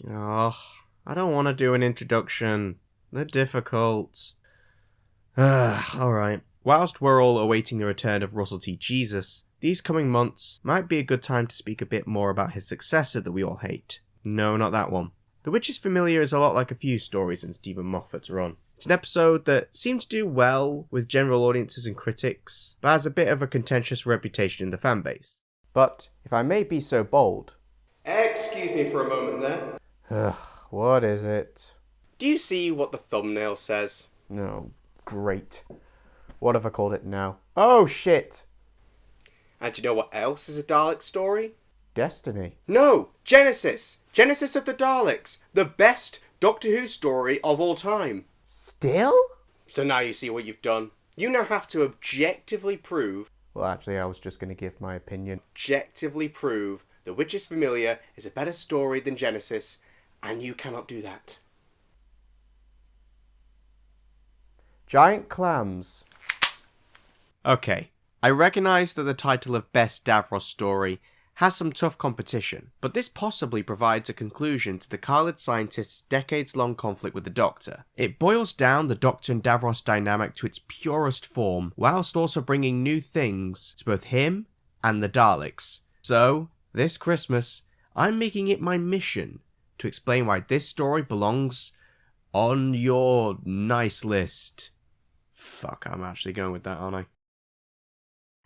Oh, I don't want to do an introduction. They're difficult. Alright. Whilst we're all awaiting the return of Russell T. Jesus, these coming months might be a good time to speak a bit more about his successor that we all hate. No, not that one. The Witch is Familiar is a lot like a few stories in Steven Moffat's run. It's an episode that seemed to do well with general audiences and critics, but has a bit of a contentious reputation in the fanbase. But, if I may be so bold... Excuse me for a moment there. Ugh, what is it? Do you see what the thumbnail says? Oh, great. What have I called it now? Oh, shit! And do you know what else is a Dalek story? Destiny. No! Genesis! Genesis of the Daleks! The best Doctor Who story of all time. Still? So now you see what you've done. You now have to objectively prove... Well, actually, I was just going to give my opinion. Objectively prove The Witch is Familiar is a better story than Genesis, and you cannot do that. Giant clams. Okay, I recognise that the title of Best Davros Story has some tough competition, but this possibly provides a conclusion to the Khalid scientist's decades-long conflict with the Doctor. It boils down the Doctor and Davros dynamic to its purest form, whilst also bringing new things to both him and the Daleks. So, this Christmas, I'm making it my mission to explain why this story belongs on your nice list. Fuck, I'm actually going with that, aren't I?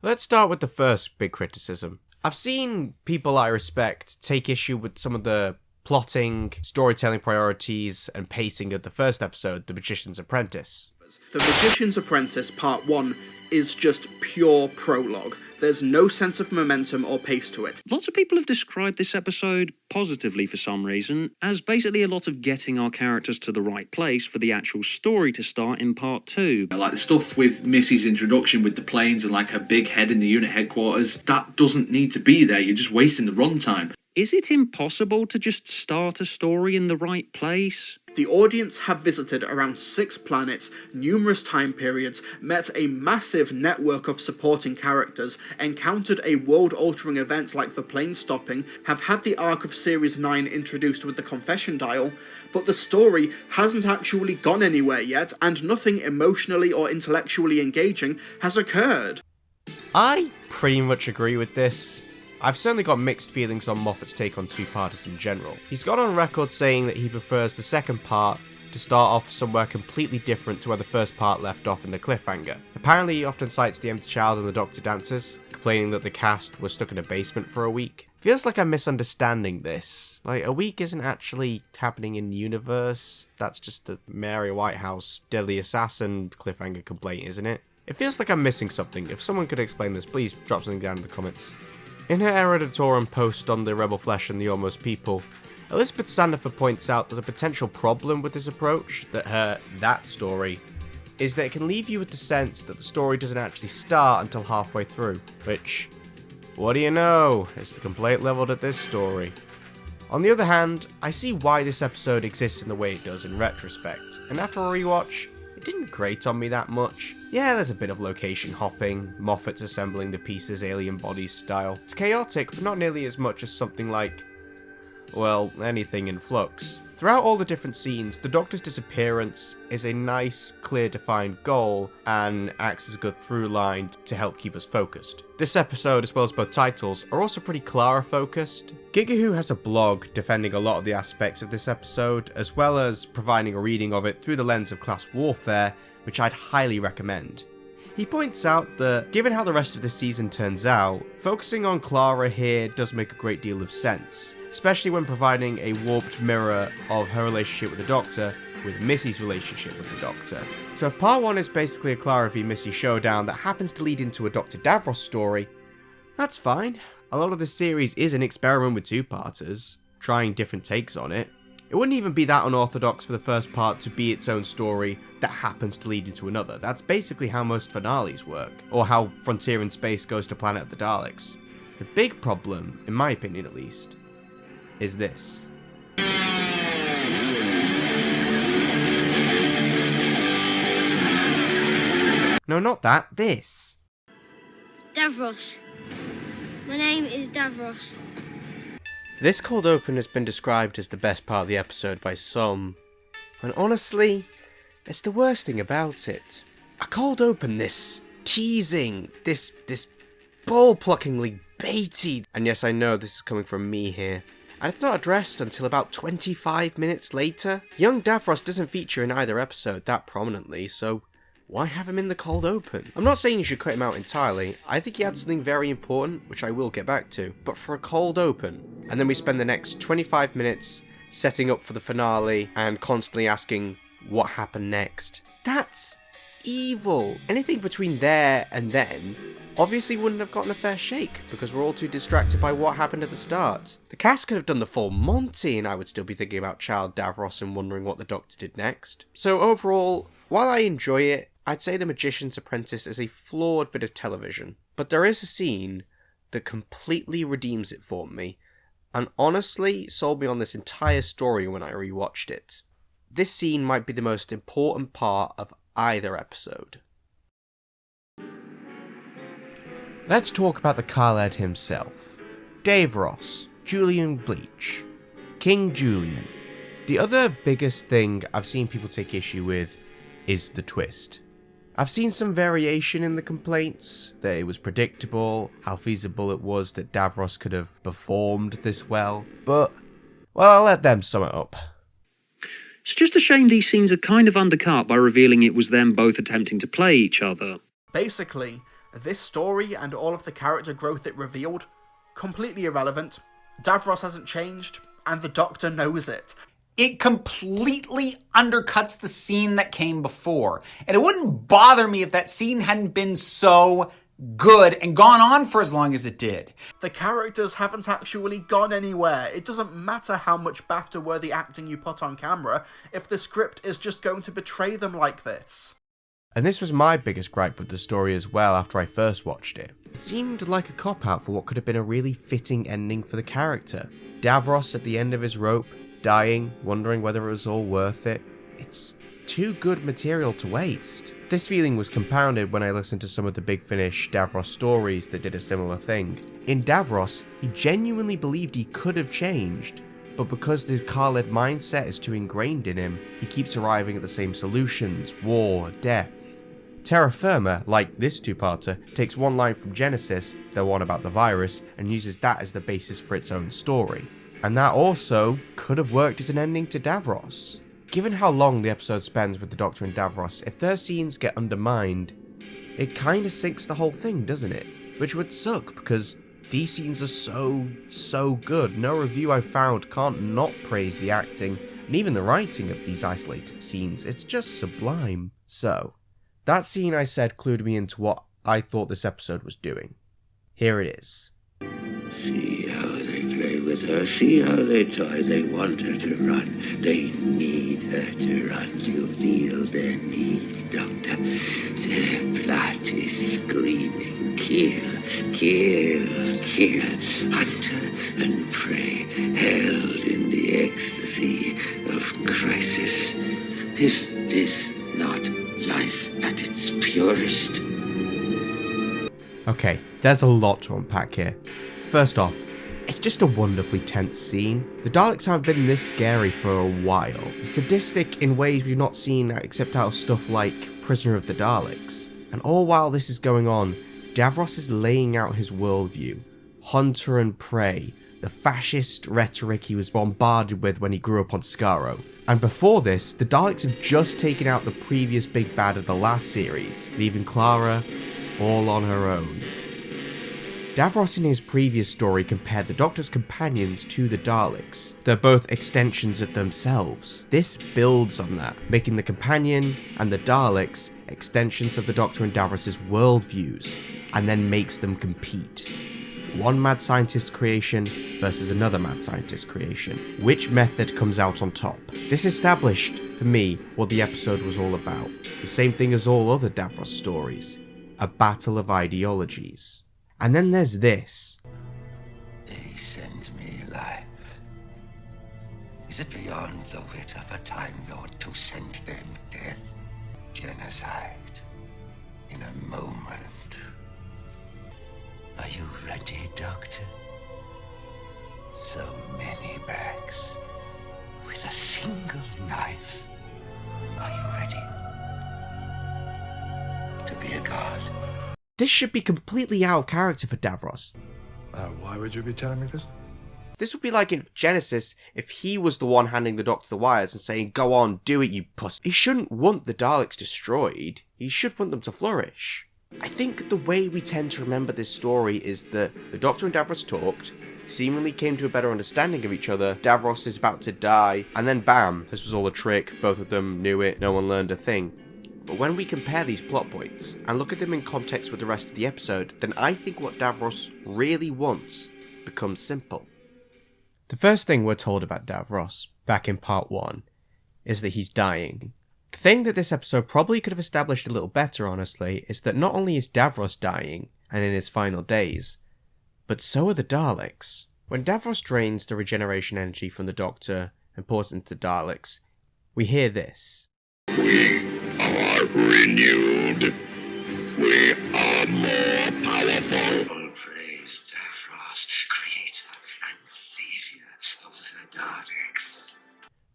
Let's start with the first big criticism. I've seen people I respect take issue with some of the plotting, storytelling priorities, and pacing of the first episode, The Magician's Apprentice. The Magician's Apprentice Part 1 is just pure prologue. There's no sense of momentum or pace to it. Lots of people have described this episode positively for some reason, as basically a lot of getting our characters to the right place for the actual story to start in Part 2. Like the stuff with Missy's introduction with the planes and like her big head in the unit headquarters, that doesn't need to be there, you're just wasting the runtime. Is it impossible to just start a story in the right place? The audience have visited around 6 planets, numerous time periods, met a massive network of supporting characters, encountered a world-altering event like the plane stopping, have had the arc of Series 9 introduced with the confession dial, but the story hasn't actually gone anywhere yet, and nothing emotionally or intellectually engaging has occurred. I pretty much agree with this. I've certainly got mixed feelings on Moffat's take on two-parters in general. He's got on record saying that he prefers the second part to start off somewhere completely different to where the first part left off in the cliffhanger. Apparently he often cites The Empty Child and The Doctor Dances, complaining that the cast was stuck in a basement for a week. Feels like I'm misunderstanding this. Like, a week isn't actually happening in universe, that's just the Mary Whitehouse Deadly Assassin cliffhanger complaint, isn't it? It feels like I'm missing something. If someone could explain this, please drop something down in the comments. In her Eruditorum post on the Rebel Flesh and the Almost People, Elizabeth Sandifer points out that a potential problem with this approach, that story, is that it can leave you with the sense that the story doesn't actually start until halfway through, which, what do you know, is the complaint leveled at this story. On the other hand, I see why this episode exists in the way it does in retrospect, and after a rewatch, it didn't grate on me that much. Yeah, there's a bit of location hopping, Moffat's assembling the pieces alien bodies style. It's chaotic, but not nearly as much as something like, well, anything in Flux. Throughout all the different scenes, the Doctor's disappearance is a nice, clear defined goal and acts as a good through line to help keep us focused. This episode, as well as both titles, are also pretty Clara focused. Giga Who has a blog defending a lot of the aspects of this episode, as well as providing a reading of it through the lens of class warfare, which I'd highly recommend. He points out that, given how the rest of the season turns out, focusing on Clara here does make a great deal of sense, especially when providing a warped mirror of her relationship with the Doctor with Missy's relationship with the Doctor. So if part 1 is basically a Clara v Missy showdown that happens to lead into a Dr. Davros story, that's fine. A lot of the series is an experiment with two-parters, trying different takes on it. It wouldn't even be that unorthodox for the first part to be its own story that happens to lead into another. That's basically how most finales work, or how Frontier in Space goes to Planet of the Daleks. The big problem, in my opinion at least, is this. No, not that, this. Davros. My name is Davros. This cold open has been described as the best part of the episode by some, and honestly, it's the worst thing about it. A cold open this teasing, this ball-pluckingly baity, and yes, I know this is coming from me here, and it's not addressed until about 25 minutes later. Young Davros doesn't feature in either episode that prominently, so why have him in the cold open? I'm not saying you should cut him out entirely, I think he had something very important, which I will get back to, but for a cold open, and then we spend the next 25 minutes setting up for the finale and constantly asking what happened next. That's evil. Anything between there and then obviously wouldn't have gotten a fair shake because we're all too distracted by what happened at the start. The cast could have done the full Monty and I would still be thinking about Child Davros and wondering what the Doctor did next. So overall, while I enjoy it, I'd say The Magician's Apprentice is a flawed bit of television, but there is a scene that completely redeems it for me and honestly sold me on this entire story when I rewatched it. This scene might be the most important part of either episode. Let's talk about the Khaled himself. Davros, Julian Bleach, King Julian. The other biggest thing I've seen people take issue with is the twist. I've seen some variation in the complaints, that it was predictable, how feasible it was that Davros could have performed this well, but, well, I'll let them sum it up. It's just a shame these scenes are kind of undercut by revealing it was them both attempting to play each other. Basically, this story and all of the character growth it revealed, completely irrelevant. Davros hasn't changed, and the Doctor knows it. It completely undercuts the scene that came before. And it wouldn't bother me if that scene hadn't been so good and gone on for as long as it did. The characters haven't actually gone anywhere. It doesn't matter how much BAFTA-worthy acting you put on camera if the script is just going to betray them like this. And this was my biggest gripe with the story as well after I first watched it. It seemed like a cop-out for what could have been a really fitting ending for the character. Davros at the end of his rope, dying, wondering whether it was all worth it. It's too good material to waste. This feeling was compounded when I listened to some of the Big Finish Davros stories that did a similar thing. In Davros, he genuinely believed he could have changed, but because this Khaled mindset is too ingrained in him, he keeps arriving at the same solutions: war, death. Terra Firma, like this two-parter, takes one line from Genesis, the one about the virus, and uses that as the basis for its own story. And that also could have worked as an ending to Davros. Given how long the episode spends with the Doctor and Davros, if their scenes get undermined, it kinda sinks the whole thing, doesn't it? Which would suck, because these scenes are so good. No review I've found can't not praise the acting, and even the writing of these isolated scenes. It's just sublime. So, that scene I said clued me into what I thought this episode was doing. Here it is. See how they play with her, see how they toy. They want her to run, they need her to run. You feel their need, Doctor. Their blood is screaming, kill, kill, kill. Hunter and prey, held in the ecstasy of crisis. Is this not life at its purest? Okay, there's a lot to unpack here. First off, it's just a wonderfully tense scene. The Daleks haven't been this scary for a while. Sadistic in ways we've not seen except out of stuff like Prisoner of the Daleks. And all while this is going on, Davros is laying out his worldview. Hunter and prey, the fascist rhetoric he was bombarded with when he grew up on Skaro. And before this, the Daleks have just taken out the previous big bad of the last series, leaving Clara all on her own. Davros in his previous story compared the Doctor's companions to the Daleks. They're both extensions of themselves. This builds on that, making the companion and the Daleks extensions of the Doctor and Davros' worldviews, and then makes them compete. One mad scientist's creation versus another mad scientist's creation. Which method comes out on top? This established, for me, what the episode was all about. The same thing as all other Davros stories. A battle of ideologies. And then there's this. They send me life. Is it beyond the wit of a Time Lord to send them death? Genocide. In a moment. Are you ready, Doctor? so many backs with a single knife. Are you ready to be a god? This should be completely out of character for Davros. Why would you be telling me this? This would be like in Genesis if he was the one handing the Doctor the wires and saying, "Go on, do it, you puss." He shouldn't want the Daleks destroyed. He should want them to flourish. I think the way we tend to remember this story is that the Doctor and Davros talked, seemingly came to a better understanding of each other, Davros is about to die, and then bam, this was all a trick, both of them knew it, no one learned a thing. But when we compare these plot points, and look at them in context with the rest of the episode, then I think what Davros really wants becomes simple. The first thing we're told about Davros, back in part 1, is that he's dying. The thing that this episode probably could have established a little better, honestly, is that not only is Davros dying, and in his final days, but so are the Daleks. When Davros drains the regeneration energy from the Doctor and pours it into the Daleks, we hear this. We are renewed. We are more powerful. All praise Davros, creator and savior of the Daleks.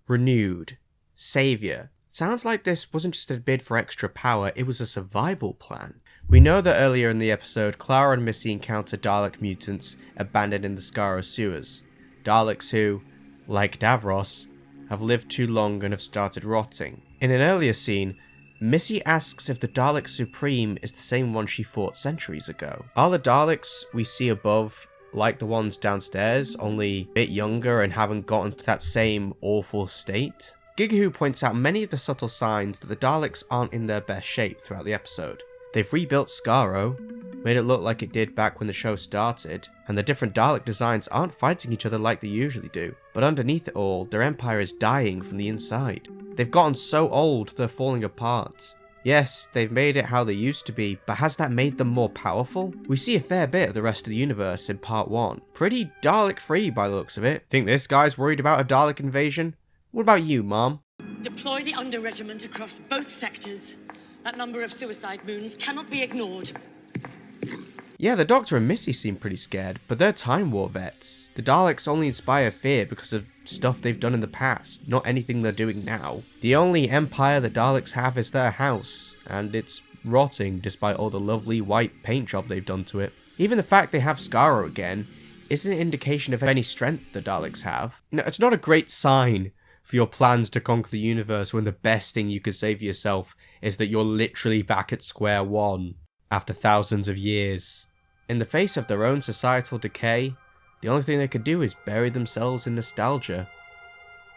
Renewed. Savior. Sounds like this wasn't just a bid for extra power, it was a survival plan. We know that earlier in the episode, Clara and Missy encounter Dalek mutants abandoned in the Skaro sewers. Daleks who, like Davros, have lived too long and have started rotting. In an earlier scene, Missy asks if the Dalek Supreme is the same one she fought centuries ago. Are the Daleks we see above like the ones downstairs, only a bit younger and haven't gotten to that same awful state? Giga Who points out many of the subtle signs that the Daleks aren't in their best shape throughout the episode. They've rebuilt Skaro, made it look like it did back when the show started, and the different Dalek designs aren't fighting each other like they usually do. But underneath it all, their empire is dying from the inside. They've gotten so old they're falling apart. Yes, they've made it how they used to be, but has that made them more powerful? We see a fair bit of the rest of the universe in part 1. Pretty Dalek-free by the looks of it. Think this guy's worried about a Dalek invasion? What about you, Mom? Deploy the Under-Regiment across both sectors. That number of suicide moons cannot be ignored. Yeah, the Doctor and Missy seem pretty scared, but they're Time War vets. The Daleks only inspire fear because of stuff they've done in the past, not anything they're doing now. The only empire the Daleks have is their house, and it's rotting despite all the lovely white paint job they've done to it. Even the fact they have Skaro again isn't an indication of any strength the Daleks have. You know, it's not a great sign for your plans to conquer the universe when the best thing you could say for yourself is that you're literally back at square one after thousands of years. In the face of their own societal decay, the only thing they could do is bury themselves in nostalgia.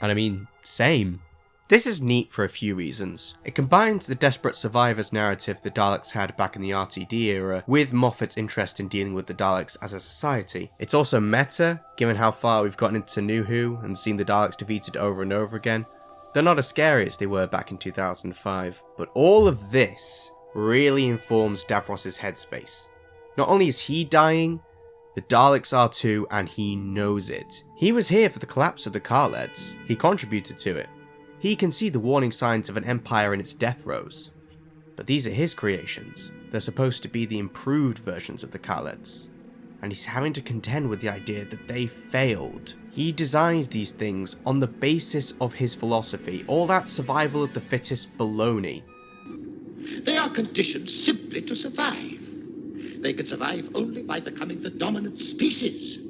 And I mean, same. This is neat for a few reasons. It combines the desperate survivors narrative the Daleks had back in the RTD era with Moffat's interest in dealing with the Daleks as a society. It's also meta, given how far we've gotten into New Who and seen the Daleks defeated over and over again. They're not as scary as they were back in 2005, but all of this really informs Davros' headspace. Not only is he dying, the Daleks are too, and he knows it. He was here for the collapse of the Khaleds. He contributed to it. He can see the warning signs of an empire in its death throes. But these are his creations. They're supposed to be the improved versions of the Khaleds. And he's having to contend with the idea that they failed. He designed these things on the basis of his philosophy, all that survival of the fittest baloney. They are conditioned simply to survive. They can survive only by becoming the dominant species.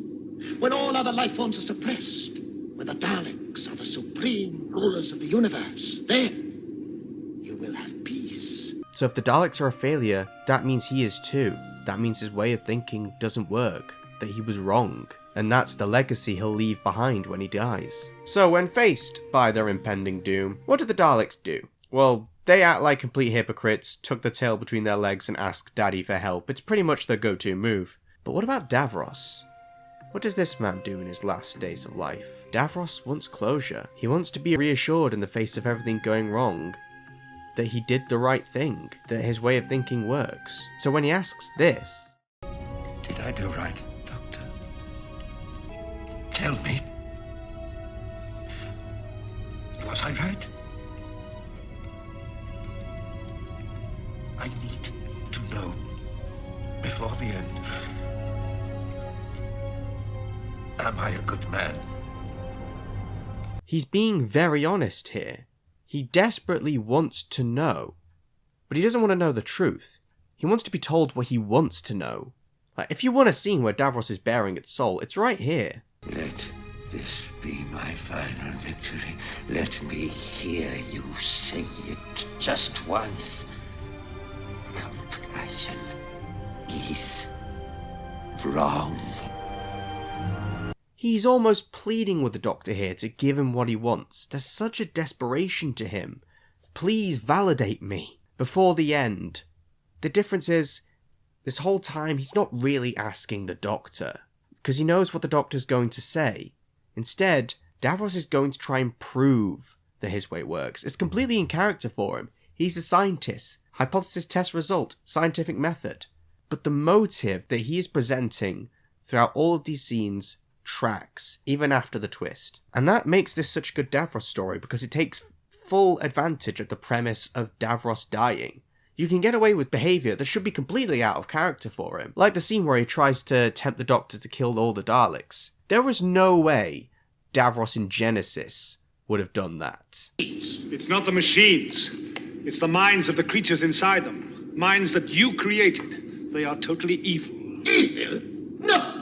When all other life forms are suppressed, when the Daleks are the supreme rulers of the universe, then you will have peace. So if the Daleks are a failure, that means he is too. That means his way of thinking doesn't work, that he was wrong. And that's the legacy he'll leave behind when he dies. So when faced by their impending doom, what do the Daleks do? Well, they act like complete hypocrites, tuck the tail between their legs and ask Daddy for help. It's pretty much their go-to move. But what about Davros? What does this man do in his last days of life? Davros wants closure. He wants to be reassured in the face of everything going wrong that he did the right thing, that his way of thinking works. So when he asks this... Did I do right, Doctor? Tell me. Was I right? I need to know before the end. Am I I a good man? He's being very honest here. He desperately wants to know. But he doesn't want to know the truth. He wants to be told what he wants to know. Like, if you want a scene where Davros is bearing its soul, it's right here. Let this be my final victory. Let me hear you say it just once. Compassion is wrong. He's almost pleading with the Doctor here to give him what he wants. There's such a desperation to him. Please validate me before the end. The difference is, this whole time he's not really asking the Doctor, because he knows what the Doctor's going to say. Instead, Davros is going to try and prove that his way works. It's completely in character for him. He's a scientist. Hypothesis, test, result, scientific method. But the motive that he is presenting throughout all of these scenes tracks, even after the twist. And that makes this such a good Davros story, because it takes full advantage of the premise of Davros dying. You can get away with behaviour that should be completely out of character for him, like the scene where he tries to tempt the Doctor to kill all the Daleks. There was no way Davros in Genesis would have done that. It's not the machines. It's the minds of the creatures inside them. Minds that you created. They are totally evil. Evil? No!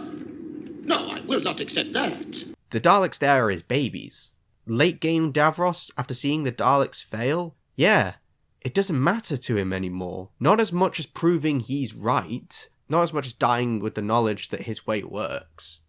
No, I will not accept that. The Daleks there are his babies. Late game Davros, after seeing the Daleks fail, yeah, it doesn't matter to him anymore. Not as much as proving he's right, not as much as dying with the knowledge that his way works.